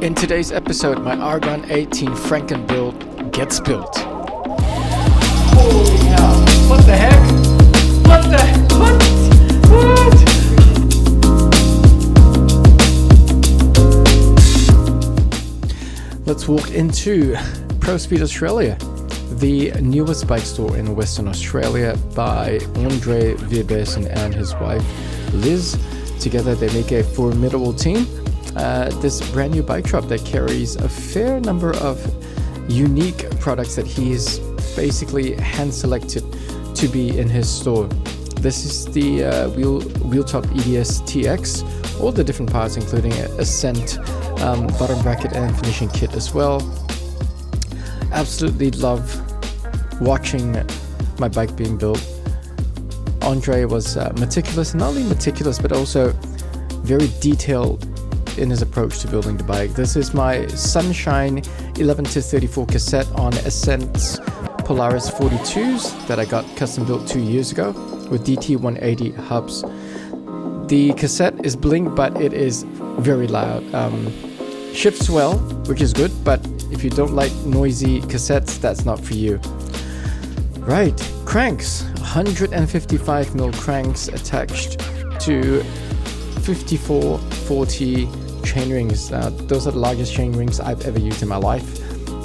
In today's episode, my Argon18 Franken-Build gets built. Holy hell. What the heck? What? Let's walk into Pro Speed Australia, the newest bike store in Western Australia by Andre Vierbessen and his wife Liz. Together they make a formidable team. This brand new bike shop that carries a fair number of unique products that he's basically hand selected to be in his store. This is the Wheeltop EDS TX, all the different parts including Ascent, bottom bracket and finishing kit as well. Absolutely love watching my bike being built. Andre was meticulous, not only meticulous but also very detailed in his approach to building the bike. This is my Sunshine 11-34 cassette on Ascent Polaris 42s that I got custom built 2 years ago with DT180 hubs. The cassette is blink, but it is very loud. Shifts well, which is good, but if you don't like noisy cassettes, that's not for you. Right, cranks. 155mm cranks attached to 5440 chainrings. Those are the largest chainrings I've ever used in my life,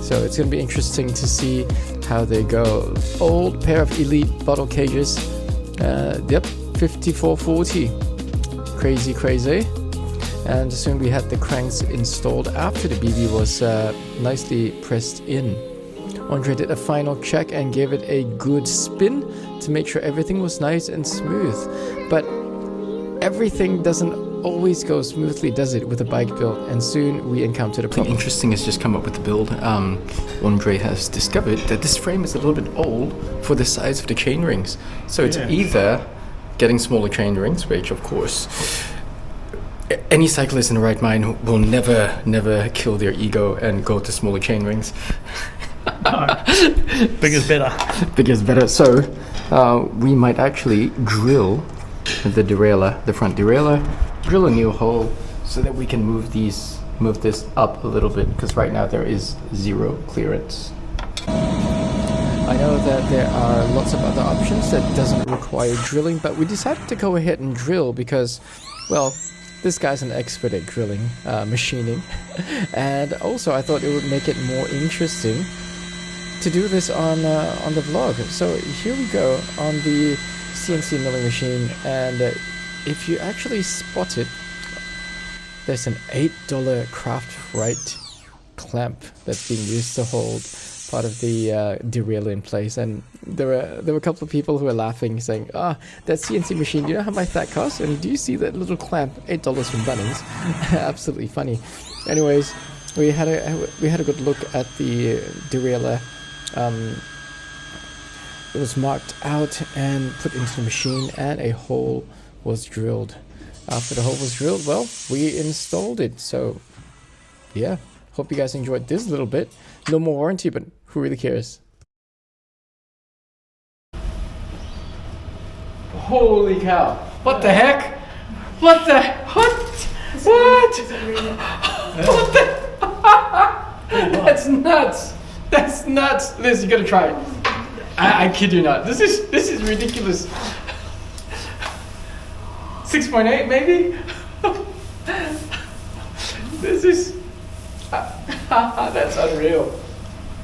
so it's going to be interesting to see how they go. Old pair of Elite bottle cages. Yep, 5440. Crazy. And soon we had the cranks installed after the BB was nicely pressed in. Andre did a final check and gave it a good spin to make sure everything was nice and smooth. But everything doesn't always go smoothly, does it, with a bike build? And soon we encountered a problem. Something interesting has just come up with the build. Andre has discovered that this frame is a little bit old for the size of the chain rings. So it's either getting smaller chain rings, which of course any cyclist in the right mind will never kill their ego and go to smaller chain rings. No. Bigger's better. Bigger's better. So we might actually drill the derailleur, the front derailleur, drill a new hole so that we can move this up a little bit, because right now there is zero clearance. I know that there are lots of other options that doesn't require drilling, but we decided to go ahead and drill because, well, this guy's an expert at drilling, machining, and also I thought it would make it more interesting to do this on the vlog. So here we go on the CNC milling machine, and if you actually spot it, there's an $8 craft right clamp that's being used to hold part of the derailleur in place. And there were a couple of people who were laughing, saying, that CNC machine, you know how much that costs? And do you see that little clamp? $8 from Bunnings. Absolutely funny. Anyways, we had a good look at the derailleur. It was marked out and put into the machine, and a hole was drilled. After the hole was drilled, well, we installed it. So yeah, hope you guys enjoyed this little bit. No more warranty, but who really cares? Holy cow. What the heck? What? That's nuts. That's nuts. Liz, you gotta try it. I kid you not. This is ridiculous. 6.8 maybe? This is that's unreal.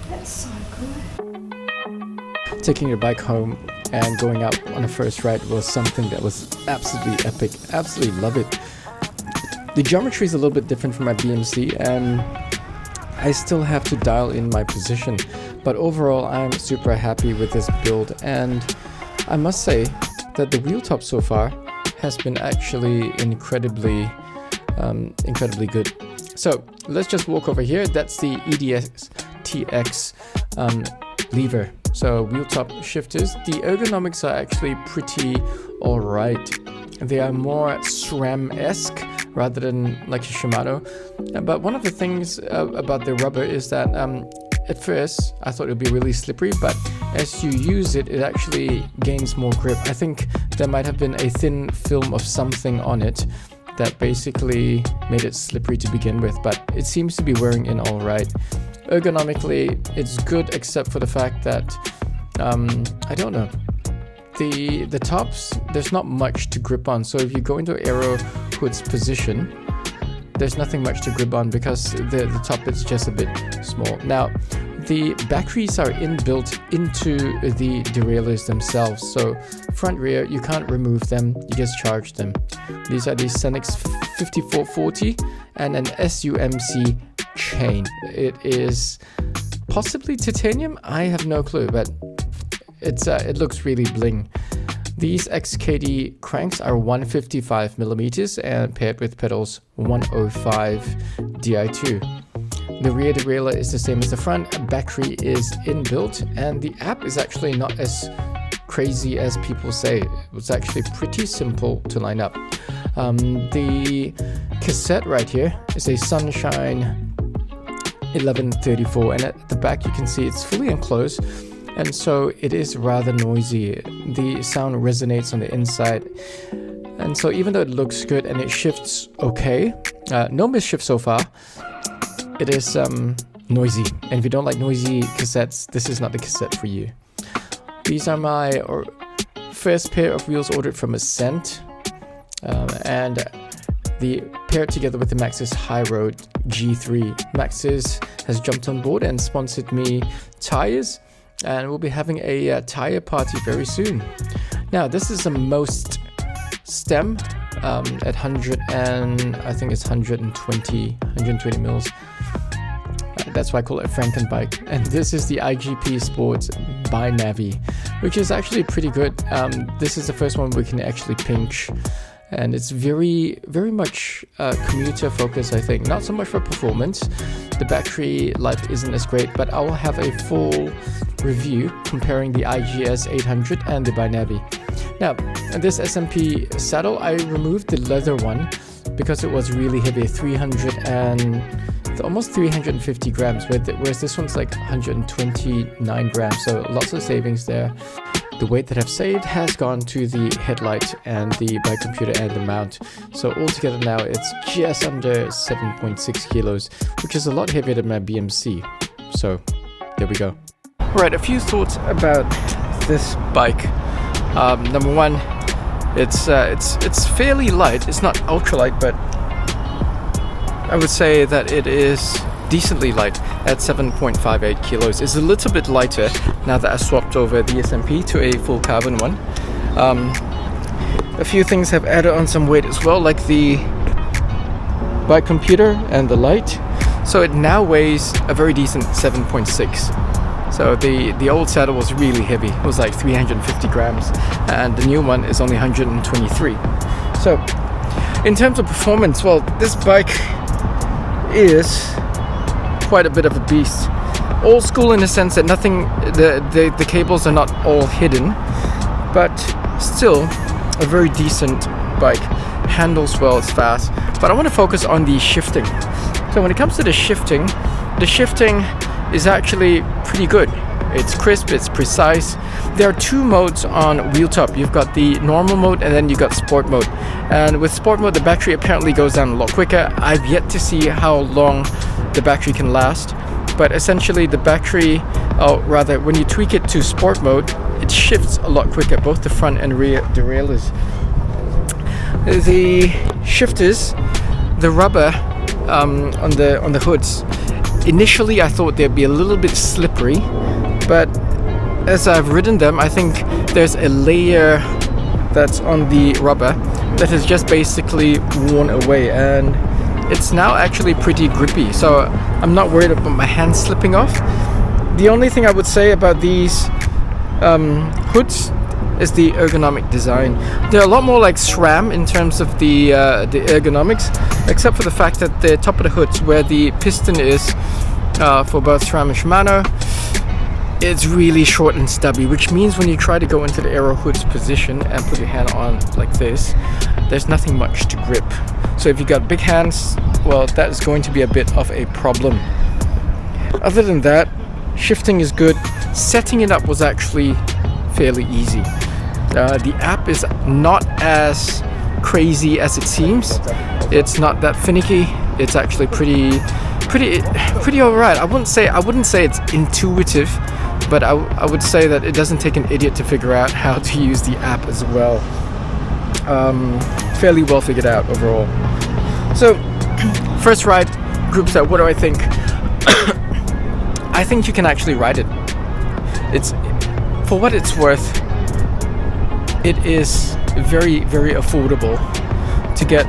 That's so good. Taking your bike home and going out on a first ride was something that was absolutely epic. Absolutely love it. The geometry is a little bit different from my BMC, and I still have to dial in my position, but overall I'm super happy with this build, and I must say that the Wheeltop so far has been actually incredibly good. So let's just walk over here. That's the EDS TX lever. So Wheeltop shifters. The ergonomics are actually pretty alright. They are more SRAM-esque rather than like a Shimano. But one of the things about the rubber is that at first I thought it would be really slippery, but as you use it, it actually gains more grip. I think there might have been a thin film of something on it that basically made it slippery to begin with, but it seems to be wearing in all right. Ergonomically, it's good except for the fact that, I don't know, the tops, there's not much to grip on. So if you go into Aeroo hood's position, there's nothing much to grip on because the top is just a bit small. Now, the batteries are inbuilt into the derailleurs themselves. So front rear, you can't remove them, you just charge them. These are the Scenix 5440 and an SUMC chain. It is possibly titanium, I have no clue, but it looks really bling. These XCADEY cranks are 155 millimeters and paired with pedals 105 Di2. The rear derailleur is the same as the front, battery is inbuilt, and the app is actually not as crazy as people say. It was actually pretty simple to line up. The cassette right here is a Sunshine 1134, and at the back you can see it's fully enclosed, and so it is rather noisy. The sound resonates on the inside, and so even though it looks good and it shifts okay, no mischief so far, it is noisy, and if you don't like noisy cassettes, this is not the cassette for you. These are my first pair of wheels ordered from Ascent, and the paired together with the Maxxis High Road G3. Maxxis has jumped on board and sponsored me tires, and we'll be having a tire party very soon. Now, this is the most stem at 100 and I think it's 120 mils. That's why I call it a Franken-bike. And this is the IGP Sports by Navi, which is actually pretty good. This is the first one we can actually pinch, and it's very much commuter focused, I think. Not so much for performance. The battery life isn't as great, but I will have a full review comparing the IGS 800 and the by Navi. Now, this SMP saddle, I removed the leather one because it was really heavy, almost 350 grams, whereas this one's like 129 grams, so lots of savings there. The weight that I've saved has gone to the headlight and the bike computer and the mount, so altogether now it's just under 7.6 kilos, which is a lot heavier than my BMC, so there we go. Right, a few thoughts about this bike. Number one, it's fairly light. It's not ultra light, but I would say that it is decently light at 7.58 kilos. It's a little bit lighter now that I swapped over the SMP to a full carbon one. A few things have added on some weight as well, like the bike computer and the light. So it now weighs a very decent 7.6. So the old saddle was really heavy. It was like 350 grams, and the new one is only 123. So in terms of performance, well, this bike is quite a bit of a beast. Old school in the sense that the cables are not all hidden, but still a very decent bike. Handles well, it's fast. But I want to focus on the shifting. So when it comes to the shifting is actually pretty good. It's crisp, it's precise. There are two modes on Wheeltop. You've got the normal mode and then you've got sport mode. And with sport mode, the battery apparently goes down a lot quicker. I've yet to see how long the battery can last. But essentially the battery, or rather when you tweak it to sport mode, it shifts a lot quicker, both the front and rear derailleurs. The shifters, the rubber on the hoods, initially I thought they'd be a little bit slippery, but as I've ridden them, I think there's a layer that's on the rubber that has just basically worn away, and it's now actually pretty grippy, so I'm not worried about my hands slipping off. The only thing I would say about these hoods is the ergonomic design. They're a lot more like SRAM in terms of the ergonomics, except for the fact that the top of the hoods, where the piston is for both SRAM and Shimano, it's really short and stubby, which means when you try to go into the Aeroo hood's position and put your hand on like this, there's nothing much to grip. So if you got big hands, well, that is going to be a bit of a problem. Other than that, shifting is good. Setting it up was actually fairly easy. The app is not as crazy as it seems. It's not that finicky. It's actually pretty alright. I wouldn't say it's intuitive, but I would say that it doesn't take an idiot to figure out how to use the app as well. Fairly well figured out overall. So, first ride, Groupset. What do I think? I think you can actually ride it. It's, for what it's worth, it is very, very affordable to get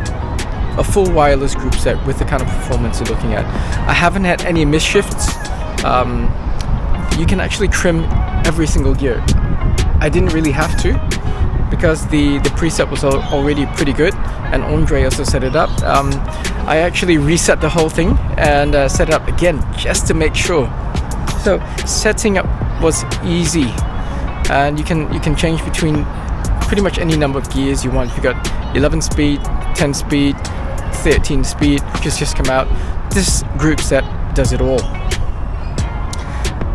a full wireless Groupset with the kind of performance you're looking at. I haven't had any misshifts. You can actually trim every single gear. I didn't really have to, because the preset was already pretty good, and Andre also set it up. I actually reset the whole thing and set it up again just to make sure. So setting up was easy, and you can change between pretty much any number of gears you want. If you got 11 speed, 10 speed, 13 speed, just come out. This Groupset does it all.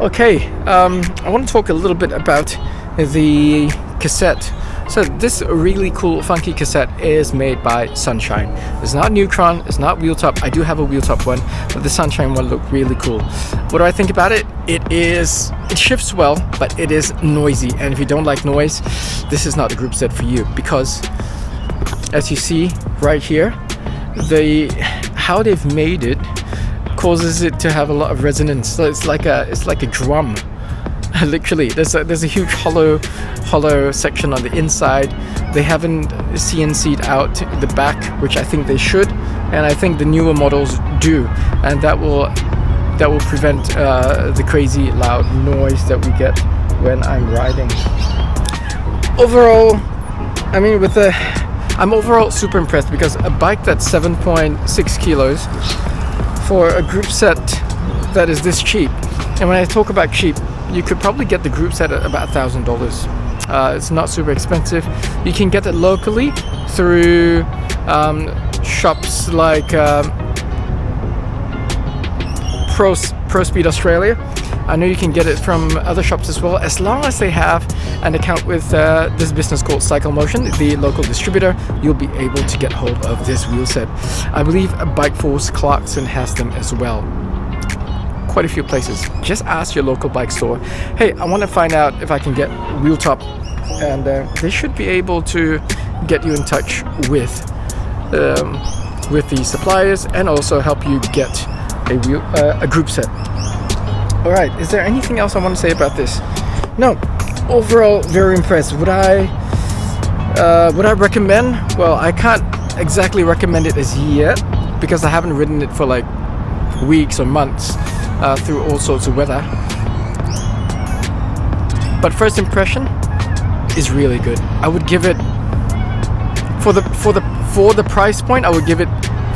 Okay, I want to talk a little bit about the cassette. So this really cool funky cassette is made by Sunshine. It's not Neutron, it's not Wheeltop. I do have a Wheeltop one, but the Sunshine one looked really cool. What do I think about it? It shifts well, but it is noisy. And if you don't like noise, this is not the Groupset for you, because as you see right here, how they've made it causes it to have a lot of resonance. So it's like a drum. Literally, there's a huge hollow section on the inside. They haven't CNC'd out the back, which I think they should, and I think the newer models do, and that will prevent the crazy loud noise that we get when I'm riding. Overall, I mean, I'm overall super impressed, because a bike that's 7.6 kilos for a Groupset that is this cheap, and when I talk about cheap, you could probably get the Groupset at about $1,000. It's not super expensive. You can get it locally through shops like Pro Speed Australia. I know you can get it from other shops as well, as long as they have an account with this business called Cycle Motion, the local distributor. You'll be able to get hold of this Wheelset. I believe Bike Force Clarkson has them as well. Quite a few places. Just ask your local bike store, hey, I want to find out if I can get Wheeltop, and they should be able to get you in touch with the suppliers, and also help you get a Groupset. All right, is there anything else I want to say about this? No, overall very impressed. Would I recommend? Well, I can't exactly recommend it as yet, because I haven't ridden it for like weeks or months. Through all sorts of weather, but first impression is really good. I would give it, for the price point, I would give it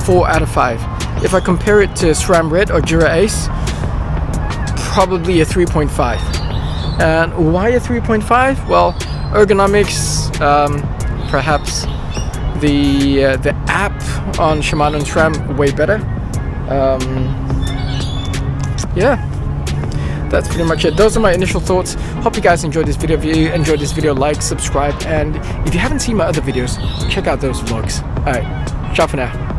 4 out of 5. If I compare it to SRAM Red or DuraAce, probably a 3.5. And why a 3.5? Well, ergonomics, perhaps the app on Shimano and SRAM way better. Yeah, that's pretty much it. Those are my initial thoughts. Hope you guys enjoyed this video. If you enjoyed this video, like, subscribe, and if you haven't seen my other videos, check out those vlogs. Alright, ciao for now.